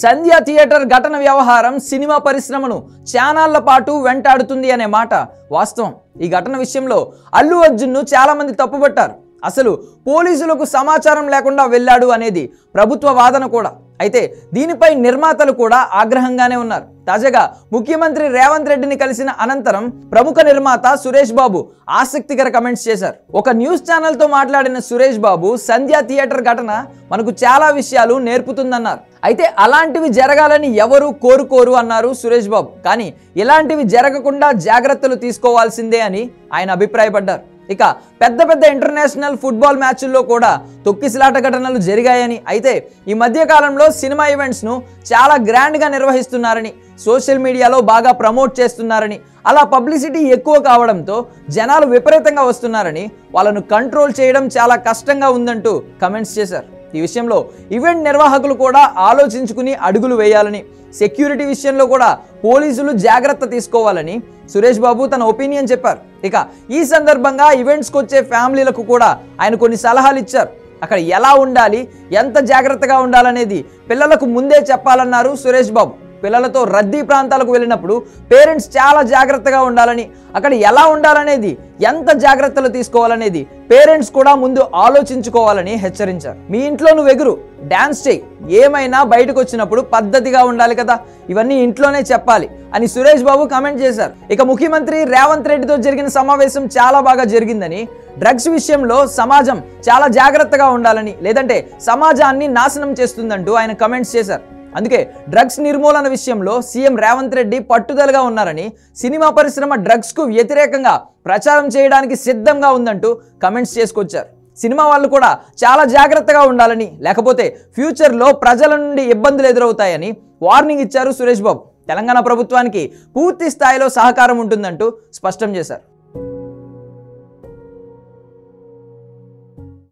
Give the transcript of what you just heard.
సంధ్య theatre ఘటన వ్యవహారం cinema పరిశ్రమను చానాళ్ల పాటు వెంటాడుతుంది అనే మాట వాస్తవం. ఈ ఘటన విషయంలో అల్లు అర్జున్ను చాలా మంది తప్పుపట్టారు. అసలు పోలీసులకు సమాచారం లేకుండా వెళ్ళాడు అనేది ప్రభుత్వ వాదన కూడా. అయితే దీనిపై నిర్మాతలు కూడా ఆగ్రహంగానే ఉన్నారు. తాజాగా ముఖ్యమంత్రి రేవంత్ రెడ్డిని కలిసిన అనంతరం ప్రముఖ నిర్మాత సురేష్ బాబు ఆసక్తికర కమెంట్స్ చేశారు. ఒక న్యూస్ ఛానల్తో మాట్లాడిన సురేష్ బాబు సంధ్య థియేటర్ ఘటన మనకు చాలా విషయాలు నేర్పుతుందన్నారు. అయితే అలాంటివి జరగాలని ఎవరు కోరుకోరు అన్నారు సురేష్ బాబు. కానీ ఇలాంటివి జరగకుండా జాగ్రత్తలు తీసుకోవాల్సిందే అని ఆయన అభిప్రాయపడ్డారు. ఇక పెద్ద పెద్ద ఇంటర్నేషనల్ ఫుట్బాల్ మ్యాచ్ల్లో కూడా తొక్కిసలాట ఘటనలు జరిగాయని, అయితే ఈ మధ్య కాలంలో సినిమా ఈవెంట్స్ను చాలా గ్రాండ్గా నిర్వహిస్తున్నారని, సోషల్ మీడియాలో బాగా ప్రమోట్ చేస్తున్నారని, అలా పబ్లిసిటీ ఎక్కువ కావడంతో జనాలు విపరీతంగా వస్తున్నారని, వాళ్ళను కంట్రోల్ చేయడం చాలా కష్టంగా ఉందంటూ కమెంట్స్ చేశారు. ఈ విషయంలో ఈవెంట్ నిర్వాహకులు కూడా ఆలోచించుకుని అడుగులు వేయాలని, సెక్యూరిటీ విషయంలో కూడా పోలీసులు జాగ్రత్త తీసుకోవాలని సురేష్ బాబు తన ఒపీనియన్ చెప్పారు. ఇక ఈ సందర్భంగా ఈవెంట్స్కి వచ్చే ఫ్యామిలీలకు కూడా ఆయన కొన్ని సలహాలు ఇచ్చారు. అక్కడ ఎలా ఉండాలి, ఎంత జాగ్రత్తగా ఉండాలనేది పిల్లలకు ముందే చెప్పాలన్నారు సురేష్ బాబు. పిల్లలతో రద్దీ ప్రాంతాలకు వెళ్ళినప్పుడు పేరెంట్స్ చాలా జాగ్రత్తగా ఉండాలని, అక్కడ ఎలా ఉండాలనేది, ఎంత జాగ్రత్తలు తీసుకోవాలనేది పేరెంట్స్ కూడా ముందు ఆలోచించుకోవాలని హెచ్చరించారు. మీ ఇంట్లో నువ్వు ఎగురు, డాన్స్ చేయి, ఏమైనా బయటకు వచ్చినప్పుడు పద్ధతిగా ఉండాలి కదా, ఇవన్నీ ఇంట్లోనే చెప్పాలి అని సురేష్ బాబు కామెంట్ చేశారు. ఇక ముఖ్యమంత్రి రేవంత్ రెడ్డితో జరిగిన సమావేశం చాలా బాగా జరిగిందని, డ్రగ్స్ విషయంలో సమాజం చాలా జాగ్రత్తగా ఉండాలని, లేదంటే సమాజాన్ని నాశనం చేస్తుందంటూ ఆయన కమెంట్స్ చేశారు. అందుకే డ్రగ్స్ నిర్మూలన విషయంలో సీఎం రేవంత్ రెడ్డి పట్టుదలగా ఉన్నారని, సినిమా పరిశ్రమ డ్రగ్స్కు వ్యతిరేకంగా ప్రచారం చేయడానికి సిద్ధంగా ఉందంటూ కమెంట్స్ చేసుకొచ్చారు. సినిమా వాళ్ళు కూడా చాలా జాగ్రత్తగా ఉండాలని, లేకపోతే ఫ్యూచర్లో ప్రజల నుండి ఇబ్బందులు ఎదురవుతాయని వార్నింగ్ ఇచ్చారు సురేష్ బాబు. తెలంగాణ ప్రభుత్వానికి పూర్తి స్థాయిలో సహకారం ఉంటుందంటూ స్పష్టం చేశారు.